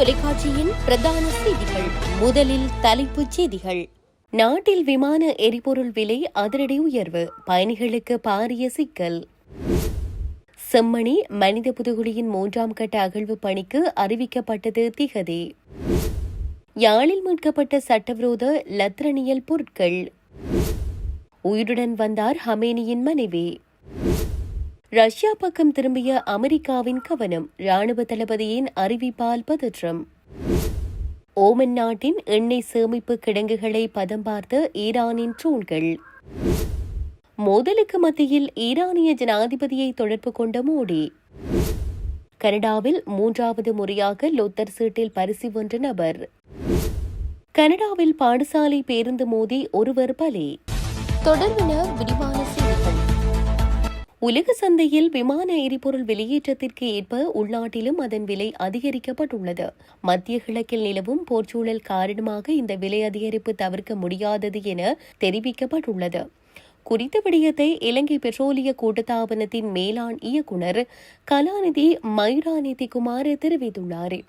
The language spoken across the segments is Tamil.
தொலைக்காட்சியின் பிரதான செய்திகள். முதலில் தலைப்புச் செய்திகள். நாட்டில் விமான எரிபொருள் விலை அதிரடி உயர்வு, பயணிகளுக்கு பாரிய சிக்கல். செம்மணி மனித புதுகுழியின் 3ஆம் கட்ட அகழ்வு பணிக்கு அறிவிக்கப்பட்டது திகதி. யாழில் மீட்கப்பட்ட சட்டவிரோத லத்திரனியல் பொருட்கள். உயிருடன் வந்தார் ஹமேனியின் மனைவி. ரஷ்யா பக்கம் திரும்பிய அமெரிக்காவின் கவனம், ராணுவ தளபதியின் அறிவிப்பால் பதற்றம். ஓமன் நாட்டின் எண்ணெய் சேமிப்பு கிடங்குகளை பதம் பார்த்த ஈரானின் ட்ரோன்கள். மோதலுக்கு மத்தியில் ஈரானிய ஜனாதிபதியை தொடர்பு கொண்ட மோடி. கனடாவில் 3வது முறையாக லொத்தர் சீட்டில் பரிசு வென்ற நபர். கனடாவில் பாடசாலை பேருந்து மோதி ஒருவர் பலி. தொடர்பான விரிவான செய்திகள். உலக சந்தையில் விமான எரிபொருள் வெளியேற்றத்திற்கு ஏற்ப உள்நாட்டிலும் அதன் விலை அதிகரிக்கப்பட்டுள்ளது. மத்திய கிழக்கில் நிலவும் போர்ச்சூழல் காரணமாக இந்த விலை அதிகரிப்பு தவிர்க்க முடியாதது என தெரிவிக்கப்பட்டுள்ளது. குறித்த விடயத்தை இலங்கை பெட்ரோலிய கூட்டுத்தாபனத்தின் மேலாண் இயக்குநர் கலாநிதி மயூராநிதி குமார் தெரிவித்துள்ளார்.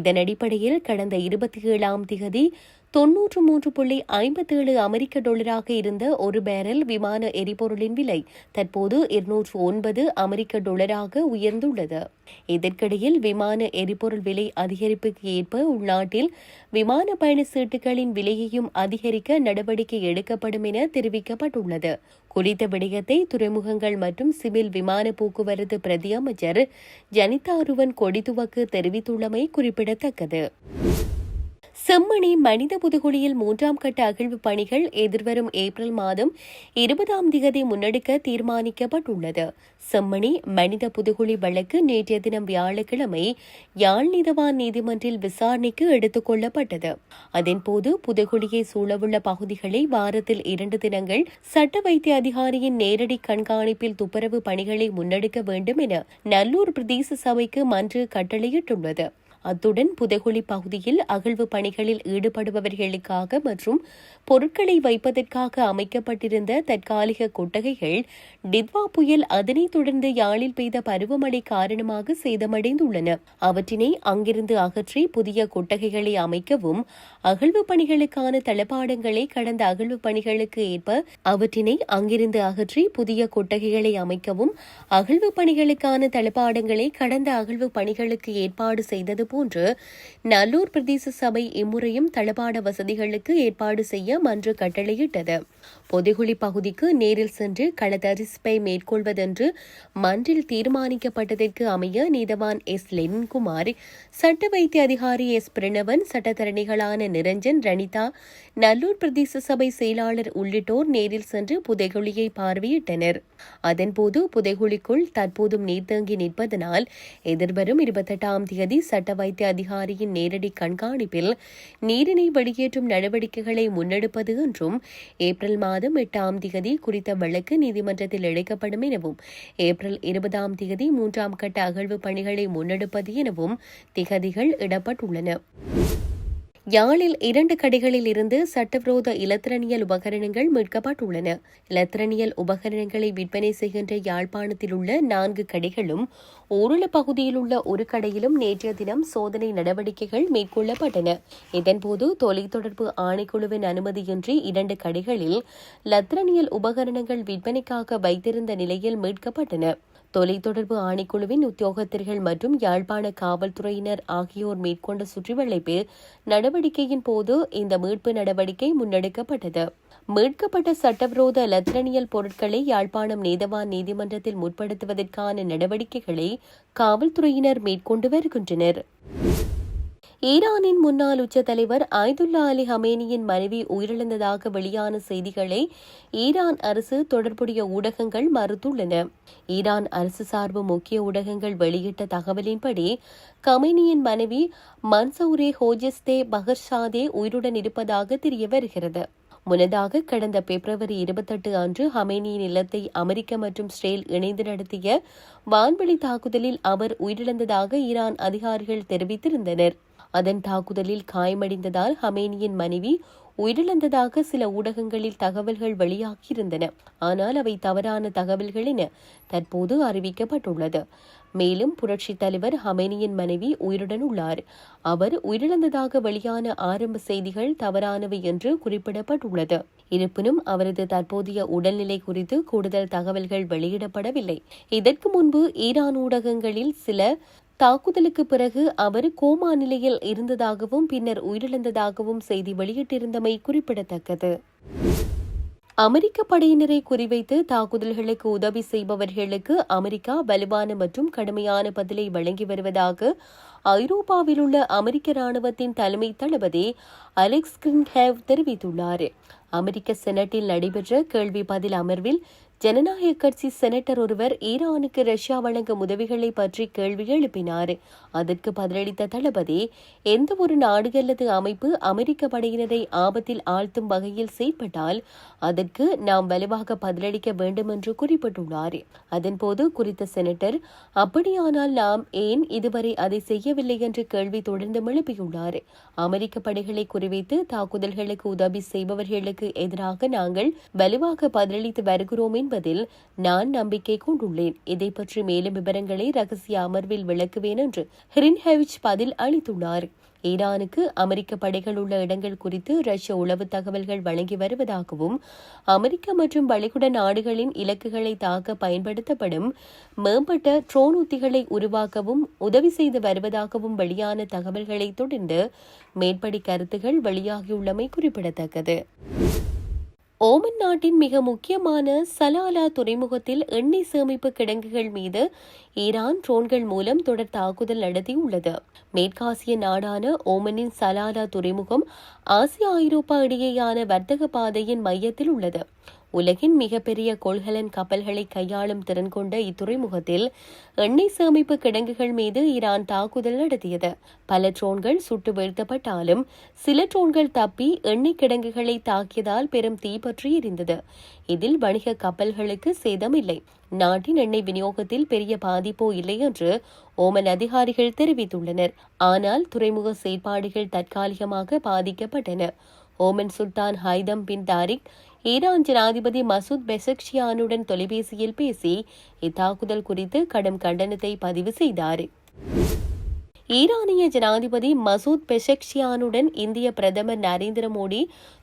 இதன் அடிப்படையில் கடந்த 27ஆம் திகதி 93.57 அமெரிக்க டாலராக இருந்த ஒரு பேரல் விமான எரிபொருளின் விலை தற்போது 209 அமெரிக்க டாலராக உயர்ந்துள்ளது. இதற்கிடையில் விமான எரிபொருள் விலை அதிகரிப்புக்கு ஏற்ப உள்நாட்டில் விமான பயண சீட்டுகளின் விலையையும் அதிகரிக்க நடவடிக்கை எடுக்கப்படும் என தெரிவிக்கப்பட்டுள்ளது. குறித்த விடயத்தை துறைமுகங்கள் மற்றும் சிவில் விமான போக்குவரத்து பிரதி அமைச்சர் ஜனிதா அருவன் கொடிதுவக்கு தெரிவித்துள்ளமை குறிப்பிடத்தக்கது. செம்மணி மனித புதுகுழியில் 3ஆம் கட்ட அகழ்வு பணிகள் எதிர்வரும் ஏப்ரல் மாதம் 20ஆம் திகதி முன்னெடுக்க தீர்மானிக்கப்பட்டுள்ளது. செம்மணி மனித புதுகுழி வழக்கு நேற்றைய தினம் வியாழக்கிழமை யாழ் நீதவான் நீதிமன்றில் விசாரணைக்கு எடுத்துக் கொள்ளப்பட்டது. அதன்போது புதுகுழியை சூழவுள்ள பகுதிகளை வாரத்தில் 2 தினங்கள் சட்ட வைத்திய அதிகாரியின் நேரடி கண்காணிப்பில் துப்புரவு பணிகளை முன்னெடுக்க வேண்டும் என நல்லூர் பிரதேச சபைக்கு மன்று கட்டளையிட்டுள்ளது. அத்துடன் புதைகுழி பகுதியில் அகழ்வு பணிகளில் ஈடுபடுபவர்களுக்காக மற்றும் பொருட்களை வைப்பதற்காக அமைக்கப்பட்டிருந்த தற்காலிக கொட்டகைகள் டித்வா புயல் அதனைத் தொடர்ந்து யாழில் பெய்த பருவமழை காரணமாக சேதமடைந்துள்ளன. அவற்றினை அங்கிருந்து அகற்றி புதிய கொட்டகைகளை அமைக்கவும், அகழ்வு பணிகளுக்கான தளபாடங்களை கடந்த அகழ்வு பணிகளுக்கு ஏற்ப அவற்றினை அங்கிருந்து அகற்றி புதிய கொட்டகைகளை அமைக்கவும், அகழ்வு பணிகளுக்கான தளபாடங்களை கடந்த அகழ்வு பணிகளுக்கு ஏற்பாடு செய்தது போன்று நல்லூர் பிரதேச சபை இம்முறையும் தளபாட வசதிகளுக்கு ஏற்பாடு செய்ய மன்று கட்டளையிட்டது. பொதுகுழி பகுதிக்கு நேரில் சென்று களத்தரிசிப்பை மேற்கொள்வதென்று மன்றில் தீர்மானிக்கப்பட்டதற்கு அமைய நீதவான் எஸ் லெனின்குமார், சட்ட வைத்திய அதிகாரி எஸ் பிரணவன், சட்டத்தரணிகளான நிரஞ்சன், ரணிதா, நல்லூர் பிரதேச சபை செயலாளர் உள்ளிட்டோர் நேரில் சென்று புதைகுழியை பார்வையிட்டனர். அதன்போது புதைகுழிக்குள் தற்போதும் நீர் தேங்கி நிற்பதனால் எதிர்வரும் 28ஆம் தேதி சட்ட வைத்திய அதிகாரியின் நேரடி கண்காணிப்பில் நீரினை வெளியேற்றும் நடவடிக்கைகளை முன்னெடுப்பது என்றும், ஏப்ரல் மாதம் 8ஆம் தேதி குறித்த வழக்கு நீதிமன்றத்தில் எடுக்கப்படும் எனவும், ஏப்ரல் 20ஆம் தேதி 3ஆம் கட்ட அகழ்வு பணிகளை முன்னெடுப்பது எனவும் திகதிகள் இடப்பட்டுள்ளன. யாழில் 2 கடைகளில் இருந்து சட்டவிரோத இலத்திரனியல் உபகரணங்கள் மீட்கப்பட்டுள்ளன. இலத்திரனியல் உபகரணங்களை விற்பனை செய்கின்ற யாழ்ப்பாணத்தில் உள்ள 4 கடைகளும் ஓருள பகுதியில் உள்ள ஒரு கடையிலும் நேற்றைய தினம் சோதனை நடவடிக்கைகள் மேற்கொள்ளப்பட்டன. இதன்போது தொலைத்தொடர்பு ஆணைக்குழுவின் அனுமதியின்றி 2 கடைகளில் இலத்திரனியல் உபகரணங்கள் விற்பனைக்காக வைத்திருந்த நிலையில் மீட்கப்பட்டன. தொலைத்தொடர்பு ஆணைக்குழுவின் உத்தியோகத்தர்கள் மற்றும் யாழ்ப்பாண காவல்துறையினர் ஆகியோர் மேற்கொண்ட சுற்றிவளைப்பு நடவடிக்கையின் போது இந்த மீட்பு நடவடிக்கை முன்னெடுக்கப்பட்டது. மீட்கப்பட்ட சட்டவிரோத இலத்திரனியல் பொருட்களை யாழ்ப்பாணம் நீதவான் நீதிமன்றத்தில் முற்படுத்துவதற்கான நடவடிக்கைகளை காவல்துறையினர் மேற்கொண்டு வருகின்றனர். ஈரானின் முன்னாள் உச்ச தலைவர் ஆயதுல்லா அலி ஹமேனியின் மனைவி உயிரிழந்ததாக வெளியான செய்திகளை ஈரான் அரசு தொடர்புடைய ஊடகங்கள் மறுத்துள்ளன. ஈரான் அரசு சார்பு முக்கிய ஊடகங்கள் வெளியிட்ட தகவலின்படி ஹமேனியின் மனைவி மன்சூரே ஹோஜஸ்தே பஹர்ஷாதே உயிருடன் இருப்பதாக தெரிய வருகிறது. முன்னதாக கடந்த பிப்ரவரி 28 அன்று ஹமேனியின் இல்லத்தை அமெரிக்க மற்றும் இஸ்ரேல் இணைந்து நடத்திய வான்வெளி தாக்குதலில் அவர் உயிரிழந்ததாக ஈரான் அதிகாரிகள் தெரிவித்திருந்தனர். அதன் தாக்குதலில் காயமடைந்ததால் ஹமேனியின் மனைவி உயிரிழந்ததாக சில ஊடகங்களில் தகவல்கள் வெளியாகியிருந்தன. ஆனால் அவை தவறான தகவல்கள் என தற்போது அறிவிக்கப்பட்டுள்ளது. மேலும் புரட்சித் தலைவர் ஹமேனியின் மனைவி உயிருடன் உள்ளார். அவர் உயிரிழந்ததாக வெளியான ஆரம்ப செய்திகள் தவறானவை என்று குறிப்பிடப்பட்டுள்ளது. இருப்பினும் அவரது தற்போதைய உடல்நிலை குறித்து கூடுதல் தகவல்கள் வெளியிடப்படவில்லை. இதற்கு முன்பு ஈரான் ஊடகங்களில் சில தாக்குதலுக்கு பிறகு அவர் கோமா நிலையில் இருந்ததாகவும் பின்னர் உயிரிழந்ததாகவும் செய்தி வெளியிட்டிருந்தமை குறிப்பிடத்தக்கது. அமெரிக்க படையினரை குறிவைத்து தாக்குதல்களுக்கு உதவி செய்பவர்களுக்கு அமெரிக்கா வலுவான மற்றும் கடுமையான பதிலை வழங்கி வருவதாக ஐரோப்பாவில் உள்ள அமெரிக்க ராணுவத்தின் தலைமை தளபதி அலெக்ஸ் கிரின்ஹேவ் தெரிவித்துள்ளார். அமெரிக்க செனட்டில் நடைபெற்ற கேள்வி பதில் அமர்வில் ஜனநாயக கட்சி செனட்டர் ஒருவர் ஈரானுக்கு ரஷ்யா வழங்கும் உதவிகளை பற்றி கேள்வி எழுப்பினார். அதற்கு பதிலளித்த தளபதி, எந்த ஒரு நாடு அல்லது அமைப்பு அமெரிக்க படையினரை ஆபத்தில் ஆழ்த்தும் வகையில் செயல்பட்டால் அதற்கு நாம் வலுவாக பதிலளிக்க வேண்டும் என்று குறிப்பிட்டுள்ளார். அதன்போது குறித்த செனட்டர், அப்படியானால் நாம் ஏன் இதுவரை அதை செய்யவில்லை என்று கேள்வி தொடர்ந்து எழுப்பியுள்ளார். அமெரிக்க படைகளை குறிவைத்து தாக்குதல்களுக்கு உதவி செய்பவர்களுக்கு எதிராக நாங்கள் வலுவாக பதிலளித்து வருகிறோம் என்பதில் நான் நம்பிக்கை கொண்டுள்ளேன். இதை பற்றி மேலும் விவரங்களை ரகசிய அமர்வில் விளக்குவேன் என்று கிரின்ஹேவிச் பதில் அளித்துள்ளார். ஈரானுக்கு அமெரிக்க படைகள் உள்ள இடங்கள் குறித்து ரஷ்ய உளவு தகவல்கள் வழங்கி வருவதாகவும் அமெரிக்க மற்றும் வளைகுடா நாடுகளின் இலக்குகளை தாக்க பயன்படுத்தப்படும் மேம்பட்ட ட்ரோன் உத்திகளை உருவாக்கவும் உதவி செய்து வருவதாகவும் வெளியான தகவல்களை தொடர்ந்து மேற்படி கருத்துகள் வெளியாகியுள்ளமை குறிப்பிடத்தக்கது. ஓமன் நாட்டின் மிக முக்கியமான சலாலா துறைமுகத்தில் எண்ணெய் சேமிப்பு கிடங்குகள் மீது ஈரான் ட்ரோன்கள் மூலம் தொடர் தாக்குதல் நடத்தியுள்ளது. மேற்காசிய நாடான ஓமனின் சலாலா துறைமுகம் ஆசியா ஐரோப்பா இடையேயான வர்த்தக பாதையின் மையத்தில் உள்ளது. உலகின் மிகப்பெரிய கொள்கலன் கப்பல்களை கையாளும் திறன் கொண்ட இத்துறைமுகத்தில் எண்ணெய் சேமிப்பு கிடங்குகள் மீது ஈரான் தாக்குதல் நடத்தியது. பல ட்ரோன்கள் சுட்டு வீழ்த்தப்பட்டாலும் சில ட்ரோன்கள் தப்பி எண்ணெய் கிடங்குகளை தாக்கியதால் பெரும் தீப்பற்றி எரிந்தது. இதில் வணிக கப்பல்களுக்கு சேதமில்லை. நாட்டின் எண்ணெய் விநியோகத்தில் பெரிய பாதிப்போ இல்லை என்று ஓமன் அதிகாரிகள் தெரிவித்துள்ளனர். ஆனால் துறைமுக செயற்பாடுகள் தற்காலிகமாக பாதிக்கப்பட்டன. ஓமன் சுல்தான் ஹைதம் பின் தாரிக் ஈரான் ஜனாதிபதி மசூத் பெசக்ஷியானுடன் தொலைபேசியில் பேசி இத்தாக்குதல் குறித்து கடும் கண்டனத்தை பதிவு செய்தார். ஈரானிய ஜனாதிபதி மசூத் பெசக்ஷியானுடன் இந்திய பிரதமர் நரேந்திர மோடி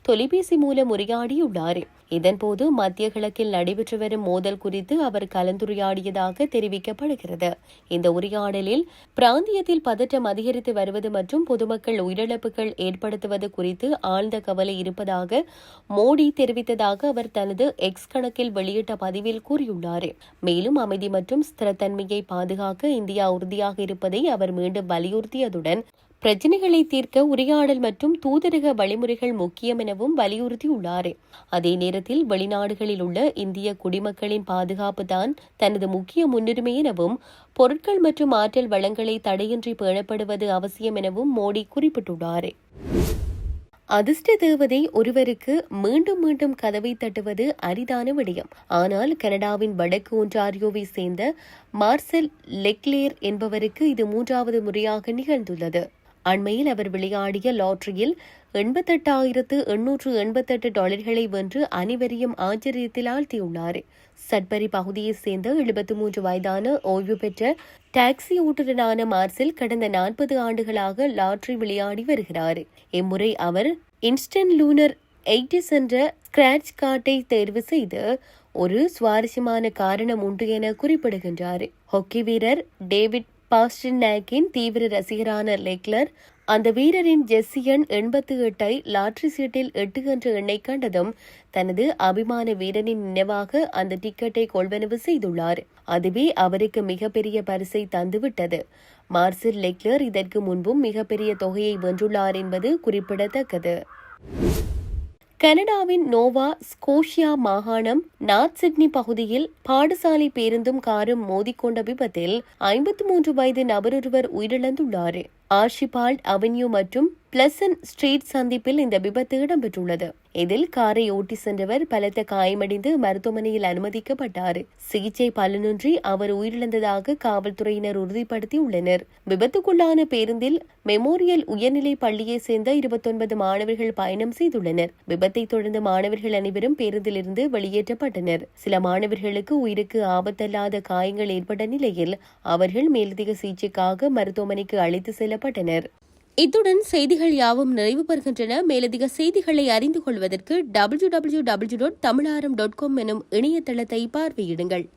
தொலைபேசி மூலம் உரையாடியுள்ளார். இதன்போது மத்திய கிழக்கில் நடைபெற்று வரும் மோதல் குறித்து அவர் கலந்துரையாடியதாக தெரிவிக்கப்படுகிறது. இந்த உரையாடலில் பிராந்தியத்தில் பதற்றம் அதிகரித்து வருவது மற்றும் பொதுமக்கள் உயிரிழப்புகள் ஏற்படுத்துவது குறித்து ஆழ்ந்த கவலை இருப்பதாக மோடி தெரிவித்ததாக அவர் தனது எக்ஸ் கணக்கில் வெளியிட்ட பதிவில் கூறியுள்ளார். மேலும் அமைதி மற்றும் ஸ்திரத்தன்மையை பாதுகாக்க இந்தியா உறுதியாக இருப்பதை அவர் மீண்டும் வலியுறுத்தியதுடன் பிரச்சினைகளை தீர்க்க உரையாடல் மற்றும் தூதரக வழிமுறைகள் முக்கியம் எனவும் வலியுறுத்தியுள்ளார். அதே நேரத்தில் வெளிநாடுகளில் உள்ள இந்திய குடிமக்களின் பாதுகாப்பு தான் தனது முக்கிய முன்னுரிமை எனவும் பொருட்கள் மற்றும் ஆற்றல் வளங்களை தடையின்றி பேணப்படுவது அவசியம் எனவும் மோடி குறிப்பிட்டுள்ளார். அதிர்ஷ்ட தேவதை ஒருவருக்கு மீண்டும் மீண்டும் கதவை தட்டுவது அரிதான விடயம். ஆனால் கனடாவின் வடக்கு ஒன்டாரியோவை சேர்ந்த மார்செல் லெக்லேர் என்பவருக்கு இது 3வது முறையாக நிகழ்ந்துள்ளது. அண்மையில் அவர் விளையாடிய லாட்டரியில் $88,888 வென்று அனைவரையும் ஆச்சரியத்தில் ஆழ்த்தியுள்ளார். சட்பரி பகுதியைச் சேர்ந்த 73 வயதான ஓய்வு பெற்ற டாக்ஸி ஓட்டுநரான மார்செல் கடந்த 40 ஆண்டுகளாக லாட்டரி விளையாடி வருகிறார். இம்முறை அவர் இன்ஸ்டன்ட் லூனர் 80 என்ற ஸ்கிராட்ச் கார்டை தேர்வு செய்து ஒரு சுவாரஸ்யமான காரணம் உண்டு என குறிப்பிடுகின்றார். ஹாக்கி வீரர் டேவிட் பாஸ்டர்நாக்கின் தீவிர ரசிகரான லெக்லர் அந்த வீரரின் ஜெர்சி எண் 88 லாட்டரி சீட்டில் 8 என்ற எண்ணை கண்டதும் தனது அபிமான வீரனின் நினைவாக அந்த டிக்கெட்டை கொள்வனவு செய்துள்ளார். அதுவே அவருக்கு மிகப்பெரிய பரிசை தந்துவிட்டது. மார்செல் லெக்லர் இதற்கு முன்பும் மிகப்பெரிய தொகையை வென்றுள்ளார் என்பது குறிப்பிடத்தக்கது. கனடாவின் நோவா ஸ்கோஷியா மாகாணம் நார்த் சிட்னி பகுதியில் பாடசாலை பேருந்தும் காரும் மோதிக்கொண்ட விபத்தில் 53 வயது நபரொருவர் உயிரிழந்துள்ளார். ஆர்ஷிபால்ட் அவென்யூ மற்றும் பிளசன்ட் ஸ்ட்ரீட் சந்திப்பில் இந்த விபத்து இடம்பெற்றுள்ளது. இதில் காரை ஓட்டி சென்றவர் பலத்த காயமடைந்து மருத்துவமனையில் அனுமதிக்கப்பட்டார். சிகிச்சை பலனின்றி அவர் உயிரிழந்ததாக காவல்துறையினர் உறுதிப்படுத்தியுள்ளனர். விபத்துக்குள்ளான பேருந்தில் மெமோரியல் உயர்நிலை பள்ளியை சேர்ந்த 29 மாணவர்கள் பயணம் செய்துள்ளனர். விபத்தை தொடர்ந்து மாணவர்கள் அனைவரும் பேருந்திலிருந்து வெளியேற்றப்பட்டனர். சில மாணவர்களுக்கு உயிருக்கு ஆபத்தல்லாத காயங்கள் ஏற்பட்ட நிலையில் அவர்கள் மேலதிக சிகிச்சைக்காக மருத்துவமனைக்கு அழைத்து செல்லப்பட்டனர். இத்துடன் செய்திகள் யாவும் நிறைவு பெறுகின்றன. மேலதிக செய்திகளை அறிந்து கொள்வதற்கு www.tamilaram.com எனும் இணையதளத்தை பார்வையிடுங்கள்.